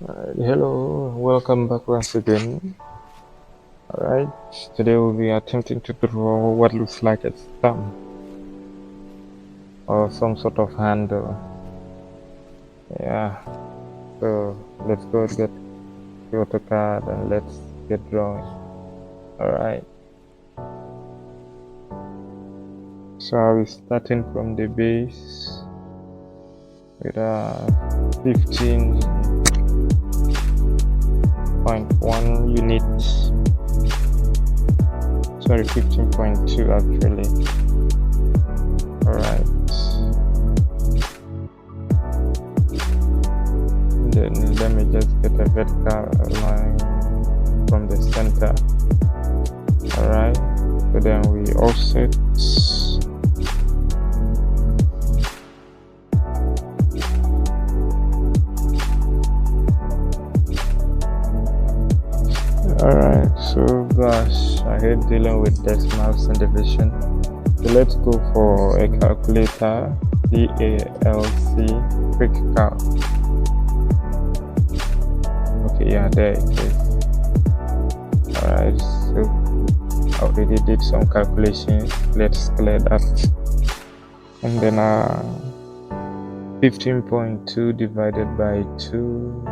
Hello, welcome back once again. Alright, today we'll be attempting to draw what looks like a thumb or some sort of handle. Yeah, so let's go get the AutoCAD and let's get drawing. Alright, so I'll be starting from the base with a 15.1 units. Sorry, 15.2 actually. Alright. Then let me just get a vertical line from the center. Alright. So then we offset. Alright, so gosh, I hate dealing with decimals and division. So let's go for a calculator, DALC, quick calc. Okay, yeah, there it is. Alright, so I already did some calculations. Let's clear that. And then 15.2 divided by 2.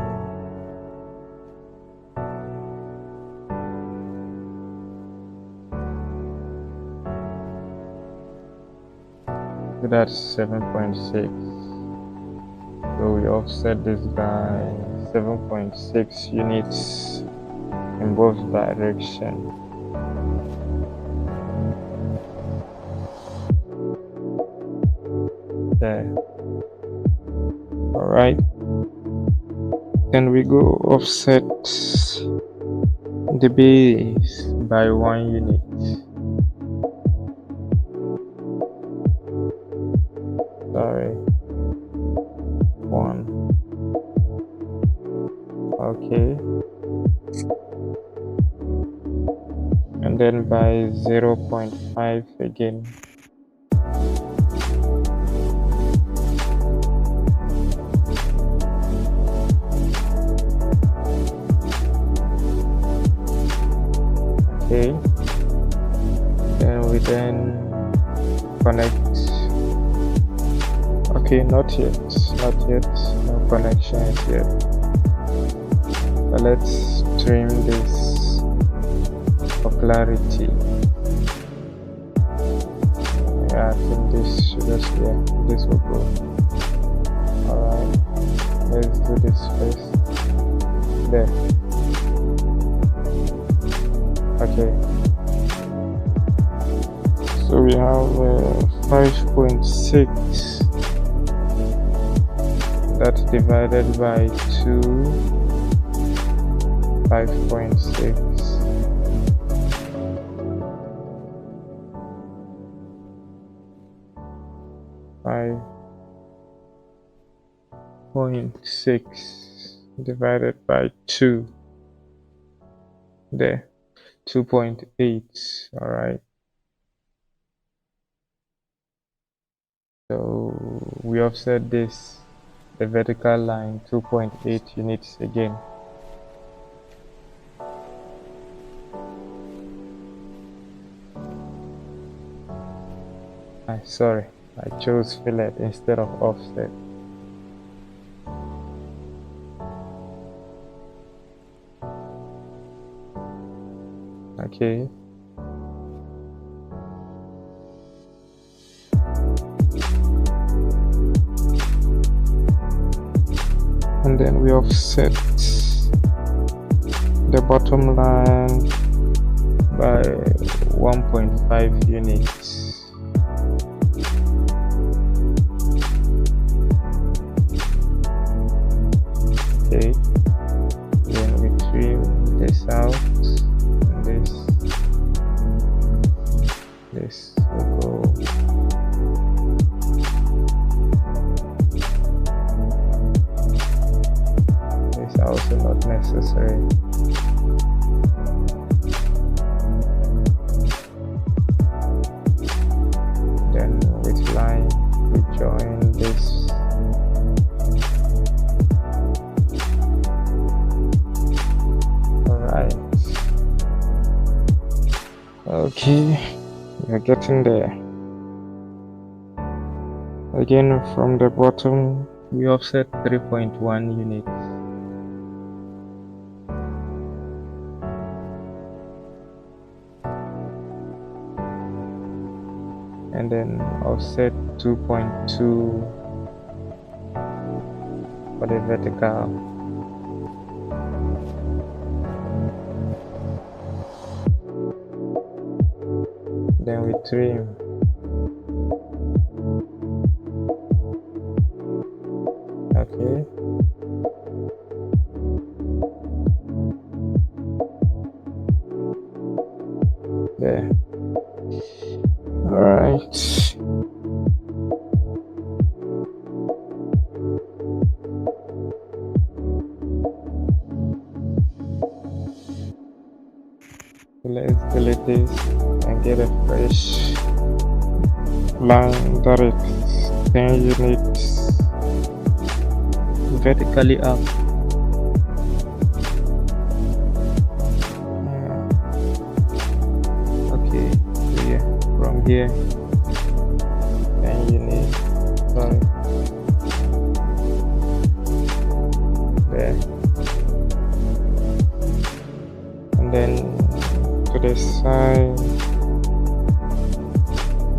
So that's 7.6. So we offset this by 7.6 units in both directions. There. Alright. Then we go offset the base by 1 unit. Sorry. 1. Okay. And then by 0.5 again. Okay. Then we connect. Okay, not yet, no connections yet. But let's trim this for clarity. Yeah, I think this should just, yeah, this will go. Alright, let's do this first. There. Okay. So we have 5.6. That's divided by 2. 5.6. 5.6 divided by 2. There. 2.8. Alright. So we offset this, the vertical line, 2.8 units again. Sorry, I chose fillet instead of offset. Okay. And then we offset the bottom line by 1.5 units. Okay, then we trim this out, and this will go. This also not necessary. Then with line we join this. Okay, we are getting there. Again, from the bottom, we offset 3.1 units. And then offset 2.2 for the vertical. Then we trim. Okay. There. Alright. So let's delete this and get a fresh line that is 10 units vertically up. Okay, so yeah, from here 10 units, sorry, there, and then to the side,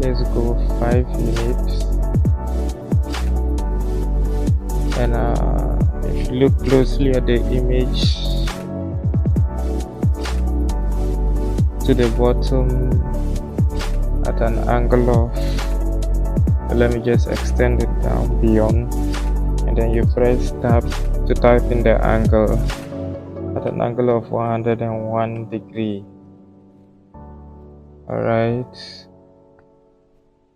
let's go 5 units. And if you look closely at the image, to the bottom at an angle of, let me just extend it down beyond, and then you press tab to type in the angle at an angle of 101 degree. Alright,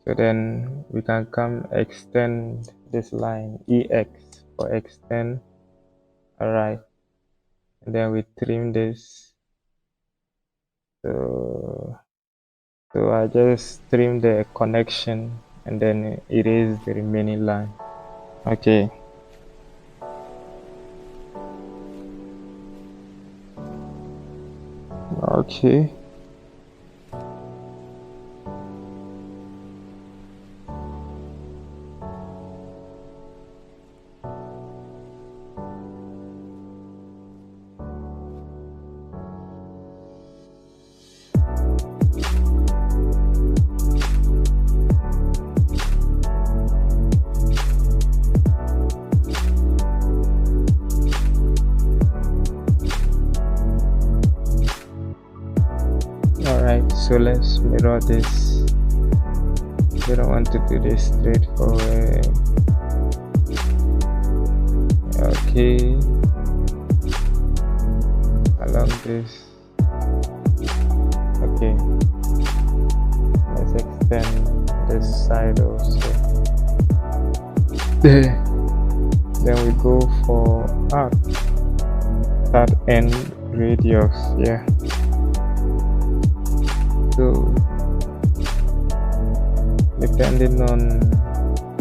so then we can come extend this line, EX for extend. Alright, and then we trim this. So I just trim the connection and then erase the remaining line. Okay. Okay. Alright, so let's mirror this. We don't want to do this straightforward. Okay, along this. Okay, let's extend this side also. There. Then we go for arc, start end radius. Yeah. So depending on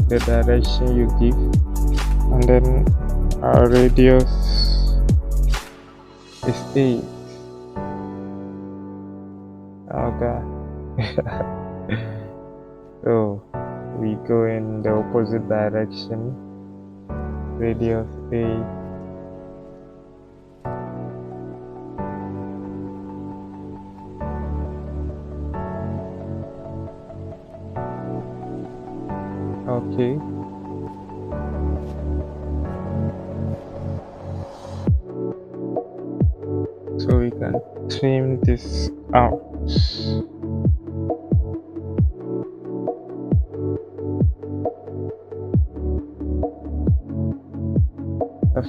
the direction you give, and then our radius is 8. Okay. So we go in the opposite direction, radius 8. Okay. So we can trim this out.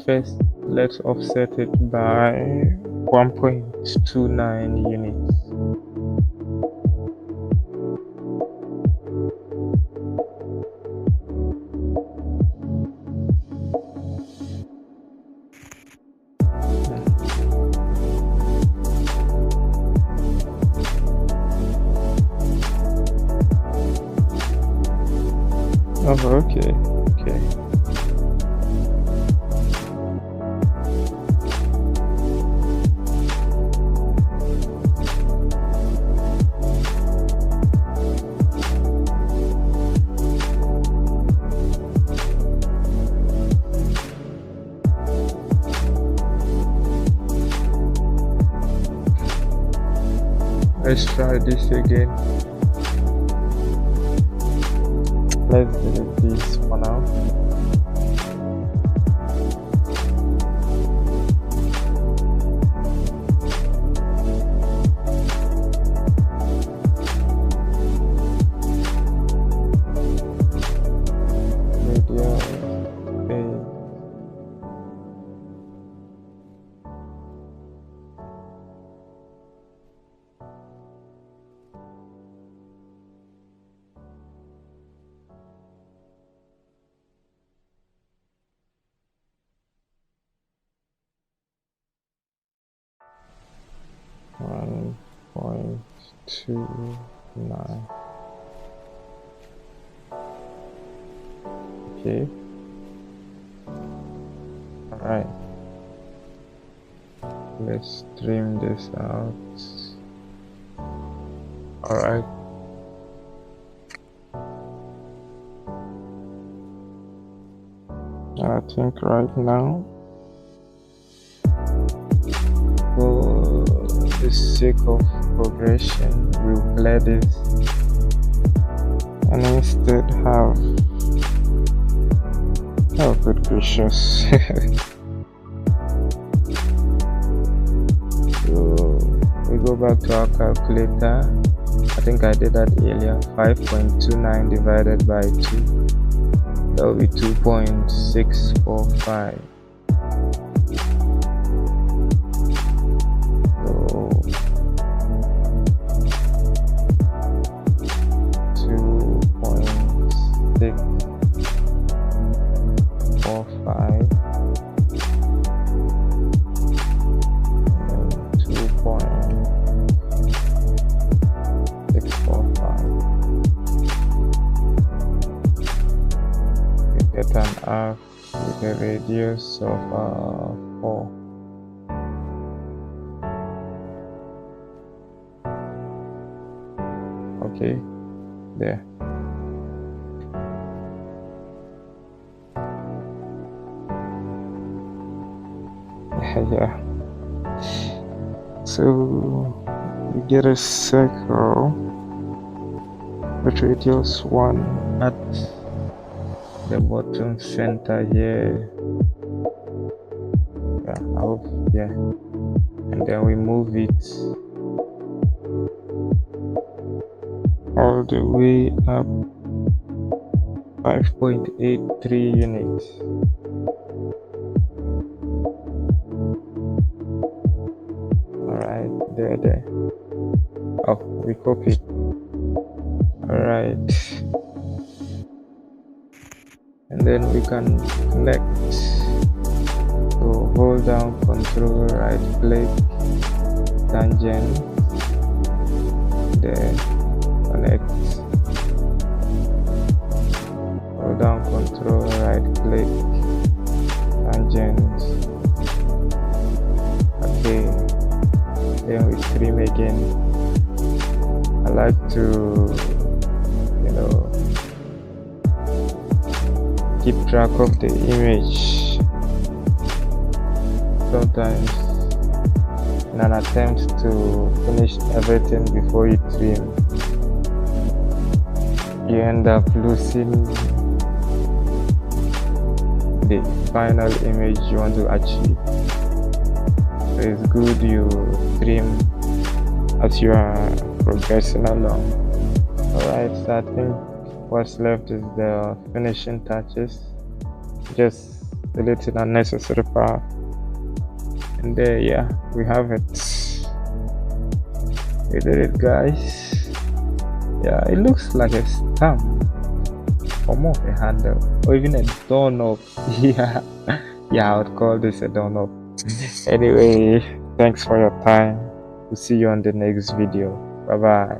First, let's offset it by 1.29 units. Oh, okay. Let's try this again. Let's delete this for now. Radius 1.29. Okay. Alright. Let's trim this out. Alright. I think right now, for the sake of progression, we'll clear this and instead have, oh good gracious. So we go back to our calculator. I think I did that earlier. 5.29 divided by 2, that will be 2.645. So 2.645 and 2.645. We get an arc with a radius of 4. Okay, there. Yeah. So we get a circle with radius 1 at the bottom center here. Yeah, out here, and then we move it all the way up 5.83 units. Alright, there. Oh, we copied. Alright. And then we can connect. So hold down Control, right click, tangent, then connect. Hold down Control, right click, tangent. Okay. Then we trim again. I like to, keep track of the image. Sometimes in an attempt to finish everything before you trim, you end up losing the final image you want to achieve. So it's good you trim as you are progressing along. Alright, so I think what's left is the finishing touches, just deleting unnecessary part, and there, yeah, we have it. We did it, guys. Yeah, it looks like a stamp or more of a handle, or even a doorknob. Yeah, I would call this a doorknob. Anyway, thanks for your time. We'll see you on the next video. Bye bye.